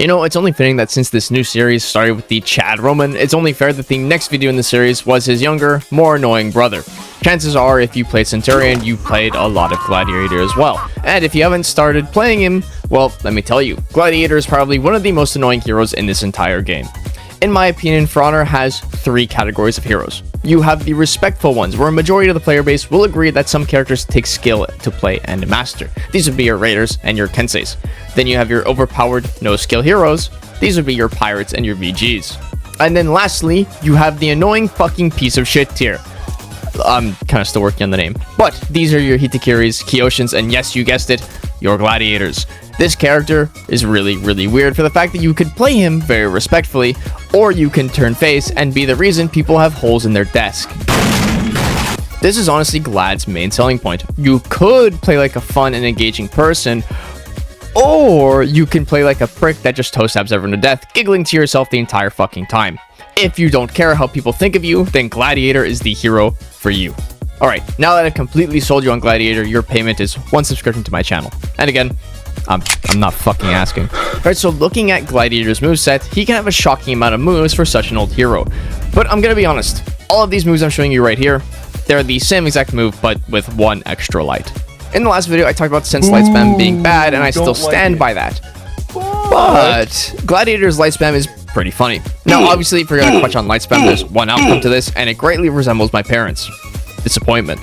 You know, it's only fitting that since this new series started with the Chad Roman, it's only fair that the next video in the series was his younger, more annoying brother. Chances are, if you played Centurion, you played a lot of Gladiator as well. And if you haven't started playing him, well, let me tell you, Gladiator is probably one of the most annoying heroes in this entire game. In my opinion, For Honor has 3 categories of heroes. You have the respectful ones, where a majority of the player base will agree that some characters take skill to play and master. These would be your raiders and your kenseis. Then you have your overpowered, no skill heroes. These would be your pirates and your VGs. And then lastly, you have the annoying fucking piece of shit tier. I'm kind of still working on the name. But these are your Hitakiris, Kyoshins, and yes, you guessed it, your Gladiators. This character is really weird for the fact that you could play him very respectfully, or you can turn face and be the reason people have holes in their desk. This is honestly Glad's main selling point. You could play like a fun and engaging person, or you can play like a prick that just toe stabs everyone to death, giggling to yourself the entire fucking time. If you don't care how people think of you, then Gladiator is the hero for you. Alright, now that I've completely sold you on Gladiator, your payment is 1 subscription to my channel. And again, I'm not fucking asking. Alright, so looking at Gladiator's moveset, he can have a shocking amount of moves for such an old hero. But I'm gonna be honest, all of these moves I'm showing you right here, they're the same exact move, but with 1 extra light. In the last video, I talked about Sense light spam being bad, and I still stand by that. But Gladiator's light spam is pretty funny. Now, obviously, if you're gonna clutch on light spam, there's one outcome to this, and it greatly resembles my parents. Disappointment.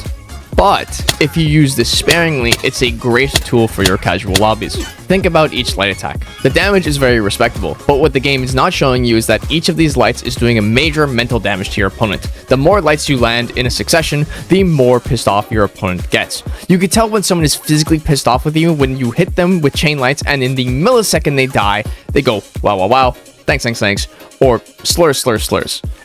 But if you use this sparingly, it's a great tool for your casual lobbies. Think about each light attack. The damage is very respectable, but what the game is not showing you is that each of these lights is doing a major mental damage to your opponent. The more lights you land in a succession, the more pissed off your opponent gets. You can tell when someone is physically pissed off with you when you hit them with chain lights, and in the millisecond they die, they go wow wow wow, thanks, or slurs.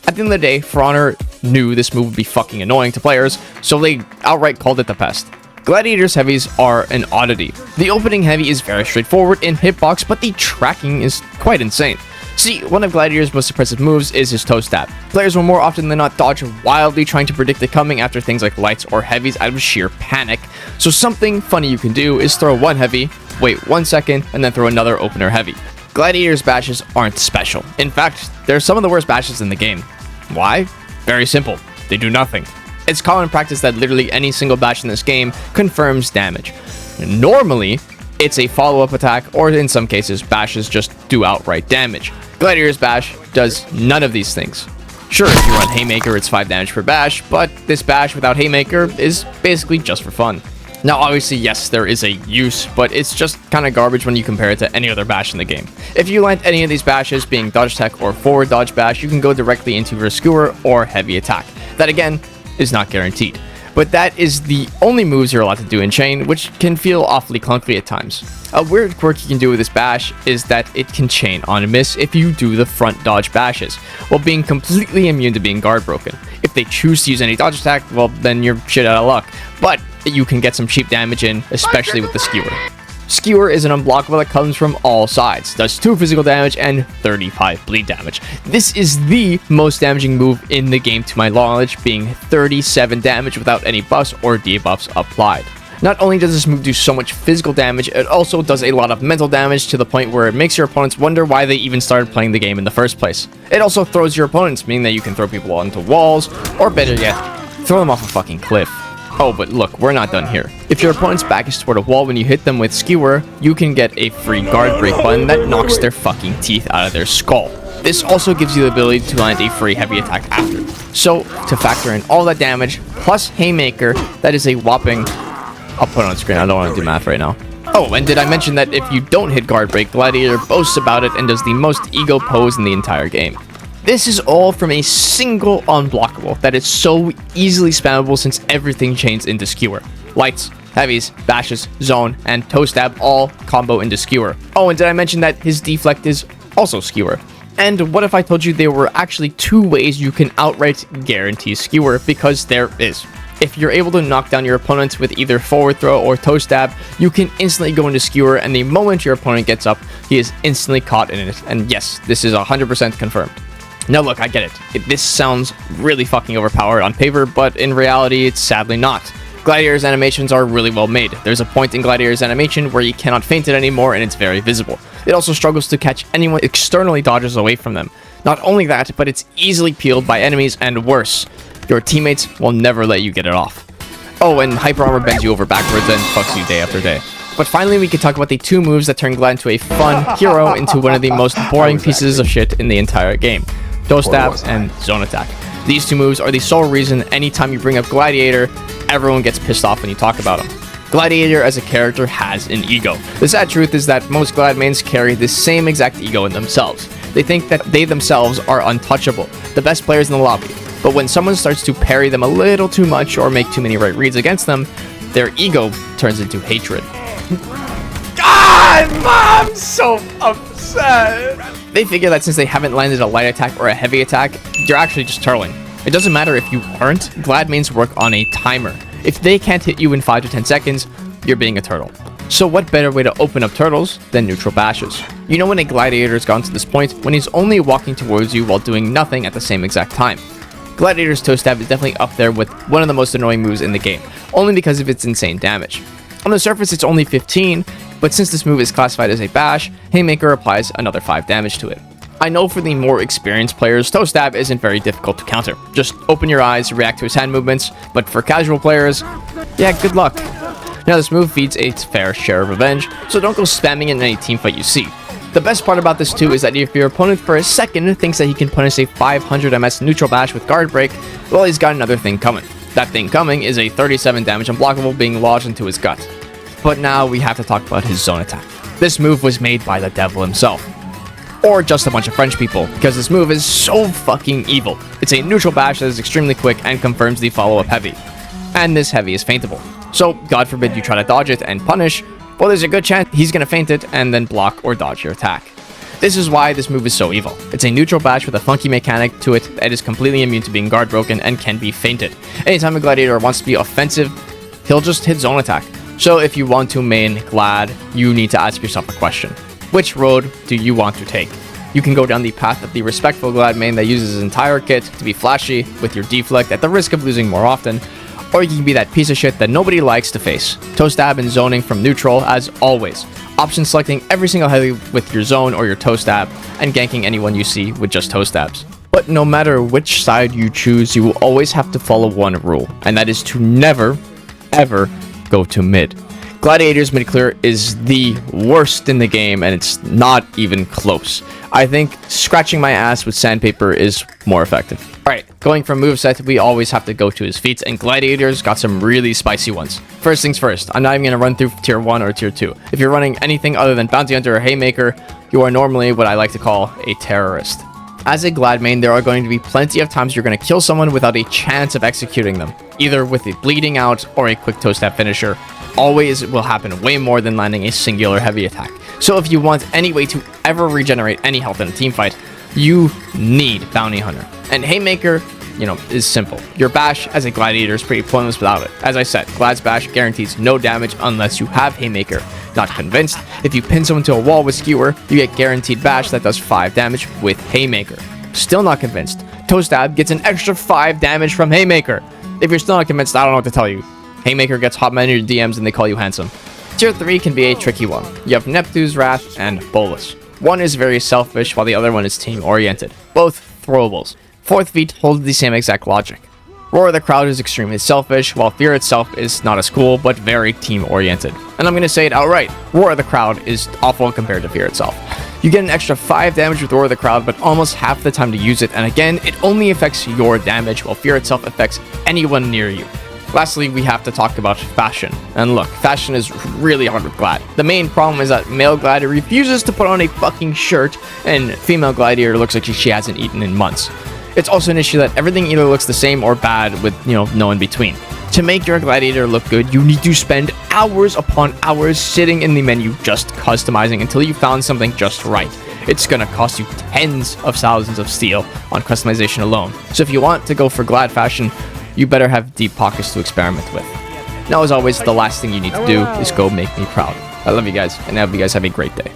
At the end of the day, For Honor knew this move would be fucking annoying to players, so they outright called it the pest. Gladiator's heavies are an oddity. The opening heavy is very straightforward in hitbox, but the tracking is quite insane. See, one of Gladiator's most impressive moves is his Toestab. Players will more often than not dodge wildly trying to predict it coming after things like lights or heavies out of sheer panic. So something funny you can do is throw one heavy, wait 1 second, and then throw another opener heavy. Gladiator's bashes aren't special. In fact, they're some of the worst bashes in the game. Why? Very simple. They do nothing. It's common practice that literally any single bash in this game confirms damage. Normally, it's a follow-up attack, or in some cases, bashes just do outright damage. Gladiator's bash does none of these things. Sure, if you run Haymaker, it's 5 damage per bash, but this bash without Haymaker is basically just for fun. Now, obviously, yes, there is a use, but it's just kind of garbage when you compare it to any other bash in the game. If you land any of these bashes, being dodge tech or forward dodge bash, you can go directly into your Skewer or heavy attack. That, again, is not guaranteed. But that is the only moves you're allowed to do in chain, which can feel awfully clunky at times. A weird quirk you can do with this bash is that it can chain on a miss if you do the front dodge bashes, while being completely immune to being guard broken. If they choose to use any dodge attack, well, then you're shit out of luck. But you can get some cheap damage in, especially with the Skewer. Skewer is an unblockable that comes from all sides, does 2 physical damage and 35 bleed damage. This is the most damaging move in the game to my knowledge, being 37 damage without any buffs or debuffs applied. Not only does this move do so much physical damage, it also does a lot of mental damage to the point where it makes your opponents wonder why they even started playing the game in the first place. It also throws your opponents, meaning that you can throw people onto walls, or better yet, throw them off a fucking cliff. Oh, but look, we're not done here. If your opponent's back is toward a wall when you hit them with Skewer, you can get a free guard break button that knocks their fucking teeth out of their skull. This also gives you the ability to land a free heavy attack after. So, to factor in all that damage, plus Haymaker, that is a whopping... I'll put it on screen, I don't want to do math right now. Oh, and did I mention that if you don't hit guard break, Gladiator boasts about it and does the most ego pose in the entire game. This is all from a single unblockable that is so easily spammable since everything chains into Skewer. Lights, heavies, bashes, zone, and Toestab all combo into Skewer. Oh, and did I mention that his deflect is also Skewer? And what if I told you there were actually 2 ways you can outright guarantee Skewer, because there is. If you're able to knock down your opponent with either forward throw or Toestab, you can instantly go into Skewer, and the moment your opponent gets up, he is instantly caught in it. And yes, this is 100% confirmed. Now look, I get it. This sounds really fucking overpowered on paper, but in reality, it's sadly not. Gladiator's animations are really well made. There's a point in Gladiator's animation where you cannot feint it anymore, and it's very visible. It also struggles to catch anyone externally dodges away from them. Not only that, but it's easily peeled by enemies, and worse, your teammates will never let you get it off. Oh, and Hyper Armor bends you over backwards and fucks you day after day. But finally, we can talk about the 2 moves that turn Glad into a fun hero into one of the most boring pieces of shit in the entire game. Toestab and Zone Attack. These 2 moves are the sole reason anytime you bring up Gladiator, everyone gets pissed off when you talk about him. Gladiator as a character has an ego. The sad truth is that most Glad mains carry the same exact ego in themselves. They think that they themselves are untouchable, the best players in the lobby. But when someone starts to parry them a little too much or make too many right reads against them, their ego turns into hatred. God, I'm so upset. They figure that since they haven't landed a light attack or a heavy attack, you're actually just turtling. It doesn't matter if you aren't, Glad mains work on a timer. If they can't hit you in 5 to 10 seconds, you're being a turtle. So what better way to open up turtles than neutral bashes? You know when a Gladiator has gotten to this point when he's only walking towards you while doing nothing at the same exact time. Gladiator's Toestab is definitely up there with one of the most annoying moves in the game, only because of its insane damage. On the surface it's only 15, but since this move is classified as a bash, Haymaker applies another 5 damage to it. I know for the more experienced players, Toestab isn't very difficult to counter. Just open your eyes, react to his hand movements, but for casual players, yeah, good luck. Now this move feeds a fair share of revenge, so don't go spamming it in any teamfight you see. The best part about this too is that if your opponent for a second thinks that he can punish a 500 MS neutral bash with guard break, well, he's got another thing coming. That thing coming is a 37 damage unblockable being lodged into his gut. But now we have to talk about his zone attack. This move was made by the devil himself. Or just a bunch of French people, because this move is so fucking evil. It's a neutral bash that is extremely quick and confirms the follow-up heavy. And this heavy is feintable. So, God forbid you try to dodge it and punish, well, there's a good chance he's gonna feint it and then block or dodge your attack. This is why this move is so evil. It's a neutral bash with a funky mechanic to it that is completely immune to being guard broken and can be feinted. Anytime a Gladiator wants to be offensive, he'll just hit zone attack. So if you want to main Glad, you need to ask yourself a question. Which road do you want to take? You can go down the path of the respectful Glad main that uses his entire kit to be flashy with your deflect at the risk of losing more often, or you can be that piece of shit that nobody likes to face. Toestab and zoning from neutral as always. Option selecting every single heavy with your zone or your Toestab, and ganking anyone you see with just Toestabs. But no matter which side you choose, you will always have to follow one rule, and that is to never, ever go to mid. Gladiator's mid clear is the worst in the game, and it's not even close. I think scratching my ass with sandpaper is more effective. Alright, going from moveset, we always have to go to his feats, and Gladiator's got some really spicy ones. First things first, I'm not even going to run through tier 1 or tier 2. If you're running anything other than Bounty Hunter or Haymaker, you are normally what I like to call a terrorist. As a Glad main, there are going to be plenty of times you're going to kill someone without a chance of executing them, either with a bleeding out or a quick Toestab finisher. Always will happen way more than landing a singular heavy attack. So if you want any way to ever regenerate any health in a teamfight, you need Bounty Hunter. And Haymaker, you know, is simple. Your bash as a Gladiator is pretty pointless without it. As I said, Glad's bash guarantees no damage unless you have Haymaker. Not convinced? If you pin someone to a wall with Skewer, you get guaranteed bash that does 5 damage with Haymaker. Still not convinced? Toestab gets an extra 5 damage from Haymaker. If you're still not convinced, I don't know what to tell you. Haymaker gets hot men in your DMs and they call you handsome. Tier 3 can be a tricky one. You have Neptune's Wrath and Bolus. One is very selfish while the other one is team oriented. Both throwables. Fourth feat holds the same exact logic. Roar of the Crowd is extremely selfish, while Fear itself is not as cool, but very team-oriented. And I'm going to say it outright, Roar of the Crowd is awful compared to Fear itself. You get an extra 5 damage with Roar of the Crowd, but almost half the time to use it, and again, it only affects your damage, while Fear itself affects anyone near you. Lastly, we have to talk about fashion. And look, fashion is really hard with Glad. The main problem is that male Gladiator refuses to put on a fucking shirt, and female Gladiator looks like she hasn't eaten in months. It's also an issue that everything either looks the same or bad with, no in between. To make your Gladiator look good, you need to spend hours upon hours sitting in the menu just customizing until you found something just right. It's gonna cost you tens of thousands of steel on customization alone. So if you want to go for Glad fashion, you better have deep pockets to experiment with. Now, as always, the last thing you need to do is go make me proud. I love you guys, and I hope you guys have a great day.